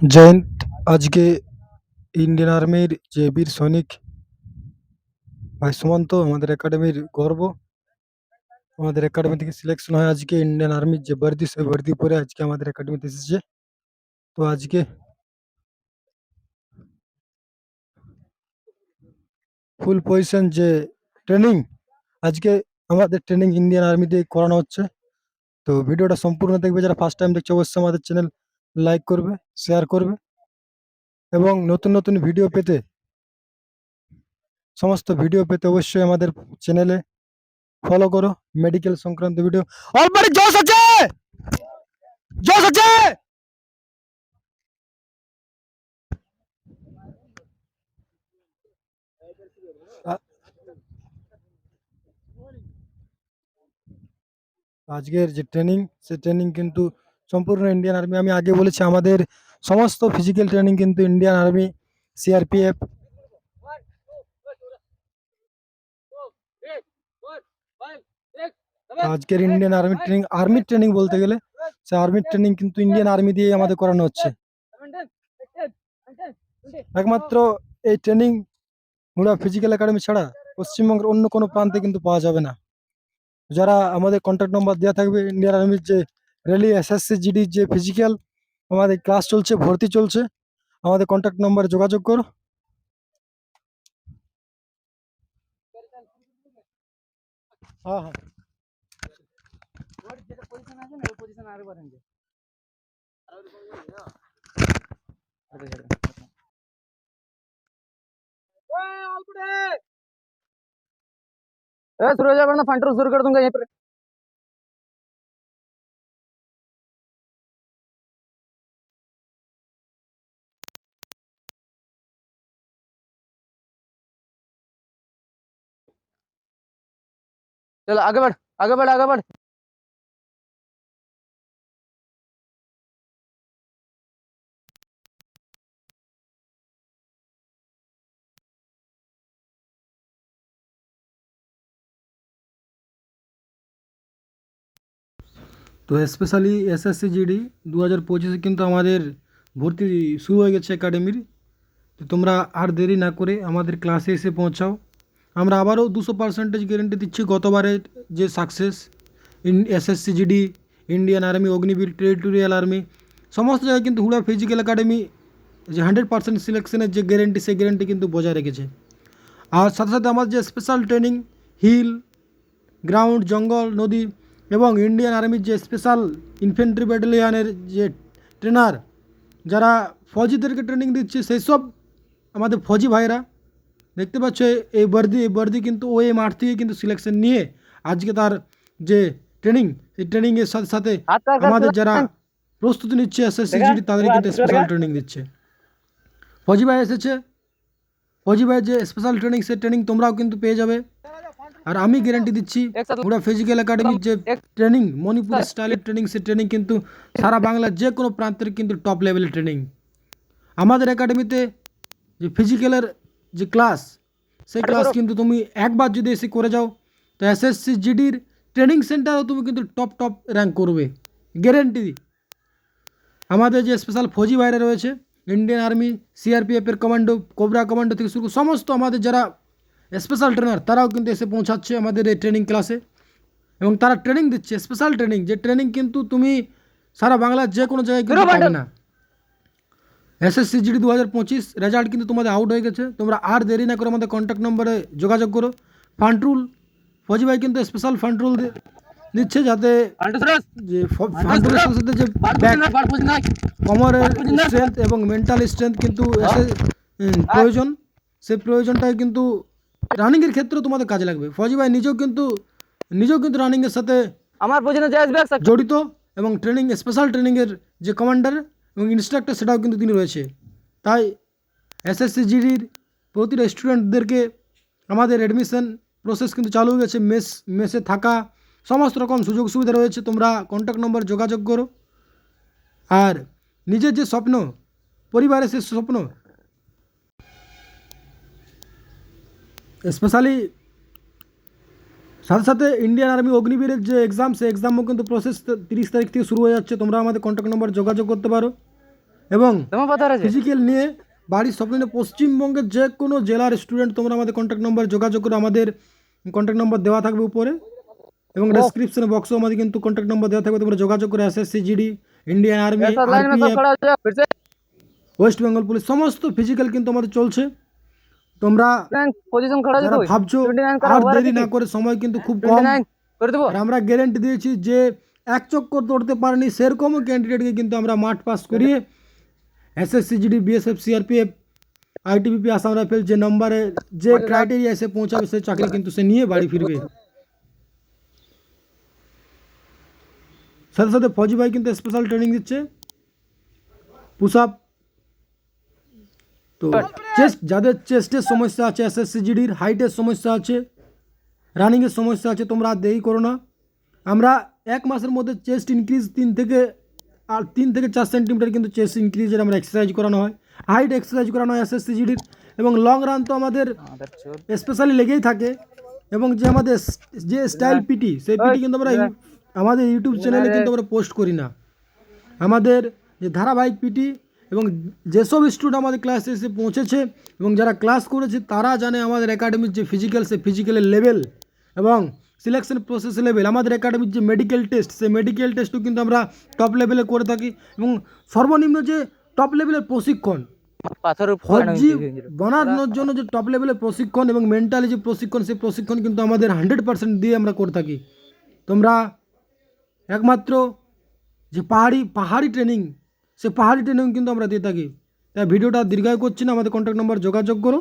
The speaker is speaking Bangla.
জয়ন্ত, আজকে ইন্ডিয়ান আর্মির যে বীর সৈনিক ভাই সুমন্ত আমাদের একাডেমির গর্ব। আমাদের একাডেমি থেকে সিলেকশন হয় আজকে ইন্ডিয়ান আর্মির যে বর্দি, সেই বর্দি পরে আজকে আমাদের একাডেমিতে এসেছে। তো আজকে ফুল পজিশন যে ট্রেনিং, আজকে আমাদের ট্রেনিং ইন্ডিয়ান আর্মিতে করানো হচ্ছে। তো ভিডিওটা সম্পূর্ণ দেখবে, যারা ফার্স্ট টাইম দেখছে অবশ্যই আমাদের চ্যানেল লাইক করবে, শেয়ার করবে এবং নতুন নতুন ভিডিও পেতে, সমস্ত ভিডিও পেতে অবশ্যই আমাদের চ্যানেলে ফলো করো। মেডিকেল সংক্রান্ত ভিডিও অলরেডি জোশ আছে, জোশ আছে। আ- আজকের যে ট্রেনিং, সে ট্রেনিং কিন্তু সম্পূর্ণ ইন্ডিয়ান আর্মি। আমি আগে বলেছি আমাদের সমস্ত ফিজিক্যাল ট্রেনিং কিন্তু ইন্ডিয়ান আর্মি, সিআরপিএফ। আজকের ইন্ডিয়ান আর্মির ট্রেনিং বলতে গেলে সে আর্মির ট্রেনিং কিন্তু ইন্ডিয়ান আর্মি দিয়ে আমাদের করানো হচ্ছে। একমাত্র এই ট্রেনিং হুড়া ফিজিক্যাল একাডেমি ছাড়া পশ্চিমবঙ্গের অন্য কোনো প্রান্তে কিন্তু পাওয়া যাবে না। যারা আমাদের কন্ট্যাক্ট নম্বর দেওয়া থাকবে, ইন্ডিয়ান আর্মির যে রেলি এসএসসি জিডির যে ফিজিক্যাল আমাদের ক্লাস চলছে, ভর্তি চলছে, আমাদের কন্ট্যাক্ট নম্বরে যোগাযোগ করো। হ্যাঁ হ্যাঁ, शुरू हो जाएगा, वरना फंटर शुरू कर दूंगा यहीं पर। चल आगे बढ़, आगे बढ़, आगे बढ़। তো স্পেশালি এসএসসি জিডি 2025 কিন্তু আমাদের ভর্তি শুরু হয়ে গেছে একাডেমির। তো তোমরা আর দেরি না করে আমাদের ক্লাসে এসে পৌঁছাও। আমরা আবারও 200% গ্যারেন্টি দিচ্ছি, গতবারের যে success SSC GD, Indian army, Agniveer, territorial army, সমস্ত জায়গায় কিন্তু হুড়া ফিজিক্যাল একাডেমি যে 100% সিলেকশনের যে গ্যারেন্টি, সেই গ্যারেন্টি কিন্তু বজায় রেখেছে। আর সাথে সাথে আমাদের যে স্পেশাল ট্রেনিং, হিল, গ্রাউন্ড, জঙ্গল, নদী এবং ইন্ডিয়ান আর্মির যে স্পেশাল ইনফেন্ট্রি ব্যাটালিয়ানের যে ট্রেনার, যারা ফৌজিদেরকে ট্রেনিং দিচ্ছে, সেই সব আমাদের ফৌজি ভাইরা দেখতে পাচ্ছ এই বর্দি কিন্তু ওই মাঠ থেকে কিন্তু সিলেকশন নিয়ে আজকে তার যে ট্রেনিং, সেই ট্রেনিংয়ের সাথে সাথে আমাদের যারা প্রস্তুতি নিচ্ছে এসএসসি জিডি, তাদের কিন্তু স্পেশাল ট্রেনিং দিচ্ছে। ফৌজি ভাই এসেছে, ফৌজি ভাইয়ের যে স্পেশাল ট্রেনিং, সেই ট্রেনিং তোমরাও কিন্তু পেয়ে যাবে। আর আমি গ্যারান্টি দিচ্ছি, ওরা ফিজিক্যাল একাডেমির যে ট্রেনিং, মণিপুর স্টাইলের ট্রেনিং, সেই ট্রেনিং কিন্তু সারা বাংলার যে কোনো প্রান্তের কিন্তু টপ লেভেলের ট্রেনিং। আমাদের একাডেমিতে যে ফিজিক্যালের যে ক্লাস, সেই ক্লাস কিন্তু তুমি একবার যদি এসে করে যাও, তো এসএসসি জিডির ট্রেনিং সেন্টারও তুমি কিন্তু টপ র্যাঙ্ক করবে, গ্যারেন্টি। আমাদের যে স্পেশাল ফৌজি ভাইরা রয়েছে, ইন্ডিয়ান আর্মি, সিআরপিএফের কমান্ডো, কোবরা কমান্ডো থেকে শুরু সমস্ত আমাদের যারা স্পেশাল ট্রেনার, তারাও কিন্তু এসে পৌঁছাচ্ছে আমাদের এই ট্রেনিং ক্লাসে এবং তারা ট্রেনিং দিচ্ছে স্পেশাল ট্রেনিং, যে ট্রেনিং কিন্তু তুমি সারা বাংলার যে কোনো জায়গায় কিন্তু পাবে না। এসএসসি জিডি 2025 রেজাল্ট কিন্তু তোমাদের আউট হয়ে গেছে। তোমরা আর দেরি না করে আমাদের কন্ট্যাক্ট নম্বরে যোগাযোগ করো। ফান্ড রুল, ফৌজি ভাই কিন্তু স্পেশাল ফান্ড রুল দিচ্ছে, যাতে যে ফান্ড রুলের সাথে সাথে যে কোমরের স্ট্রেংথ এবং মেন্টাল স্ট্রেংথ কিন্তু প্রয়োজন, সেই প্রয়োজনটাই কিন্তু রানিংয়ের ক্ষেত্রে তোমাদের কাজে লাগবে। ফৌজি ভাই নিজেও কিন্তু রানিংয়ের সাথে আমার পজিশনে জায়েজ ব্যাক স্যার জড়িত এবং ট্রেনিং, স্পেশাল ট্রেনিংয়ের যে কমান্ডার এবং ইনস্ট্রাক্টর, সেটাও কিন্তু তিনি রয়েছে। তাই এসএসসি জিডির প্রতিটা স্টুডেন্টদেরকে আমাদের অ্যাডমিশন প্রসেস কিন্তু চালু হয়ে গেছে। মেসে থাকা সমস্ত রকম সুযোগ সুবিধা রয়েছে। তোমরা কন্ট্যাক্ট নম্বর যোগাযোগ করো। আর নিজের যে স্বপ্ন, পরিবারের সে স্বপ্ন, স্পেশালি সাথে সাথে ইন্ডিয়ান আর্মি অগ্নিবীরের যে এক্সাম, সেই এক্সামও কিন্তু প্রসেস 30 তারিখ থেকে শুরু হয়ে যাচ্ছে। তোমরা আমাদের কন্ট্যাক্ট নম্বর যোগাযোগ করতে পারো এবং তোমার কথা আছে ফিজিক্যাল নিয়ে বাড়ির স্বপ্ন নিয়ে পশ্চিমবঙ্গের যে কোনো জেলার স্টুডেন্ট তোমরা আমাদের কন্ট্যাক্ট নাম্বার যোগাযোগ করে, আমাদের কন্ট্যাক্ট নাম্বার দেওয়া থাকবে উপরে এবং ডেসক্রিপশন বক্সেও আমাদের কিন্তু কন্ট্যাক্ট নাম্বার দেওয়া থাকবে, তোমরা যোগাযোগ করে এসএসসি জিডি, ইন্ডিয়ান আর্মি, ऐसा लाइन में सब আরপিএফ, खड़ा हो जाओ फिर से ওয়েস্ট বেঙ্গল পুলিশ সমস্ত ফিজিক্যাল কিন্তু আমাদের চলছে। তোমরা पोजीशन खड़ा हो যারা जाओ ভাবছো 29 करा আর हुआ দেরি না है করে, সময় কিন্তু খুব কম 29 कर देबो আর আমরা গ্যারেন্টি দিয়েছি যে এক চক্কর দৌড়তে পারেনি সেরকমও ক্যান্ডিডেটকে কিন্তু আমরা মাঠ পাস করিয়ে SSC GD, BSF, CRPF, ITBP, Assam rifle যে নম্বরে যে ক্রাইটেরিয়া এসে পৌঁছাবে সেই চাকরি কিন্তু সে নিয়ে বাড়ি ফিরবে। সাথে সাথে ফৌজি ভাই কিন্তু স্পেশাল ট্রেনিং দিচ্ছে পুশ আপ। তো চেস্ট, যাদের চেস্টের সমস্যা আছে, এসএসসি জিডির হাইটের সমস্যা আছে, রানিংয়ের সমস্যা আছে, তোমরা আর দেরি করো না। আমরা এক মাসের মধ্যে চেস্ট ইনক্রিজ 3 থেকে 4 সেন্টিমিটার কিন্তু চেস্ট ইনক্রিজের আমরা এক্সারসাইজ করানো হয়, হাইট এক্সারসাইজ করানো হয় এসএসসি জিডির। এবং লং রান তো আমাদের স্পেশালি লেগেই থাকে। এবং যে আমাদের যে স্টাইল পিটি, সেই পিটি কিন্তু আমরা আমাদের ইউটিউব চ্যানেলে কিন্তু আমরা পোস্ট করি না। আমাদের যে ধারাবাহিক পিটি এবং যেসব স্টুডেন্ট আমাদের ক্লাসে এসে পৌঁছেছে এবং যারা ক্লাস করেছে তারা জানে আমাদের একাডেমির যে ফিজিক্যাল, সেই ফিজিক্যালের লেভেল এবং সিলেকশন প্রসেস লেভেল, আমাদের একাডেমির যে মেডিকেল টেস্ট, সেই মেডিকেল টেস্টও কিন্তু আমরা টপ লেভেলে করে থাকি। এবং সর্বনিম্ন যে টপ লেভেলের প্রশিক্ষণ, পাথর ফৌজি বানানোর জন্য যে টপ লেভেলের প্রশিক্ষণ এবং মেন্টালি যে প্রশিক্ষণ, সেই প্রশিক্ষণ কিন্তু আমাদের 100% দিয়ে আমরা করে থাকি। তোমরা একমাত্র যে পাহাড়ি ট্রেনিং, সে পাহাড়ি ট্রেনিং কিন্তু আমরা দিয়ে থাকি। তাই ভিডিওটা দীর্ঘায়ু করছি না, আমাদের কন্ট্যাক্ট নাম্বার যোগাযোগ করো।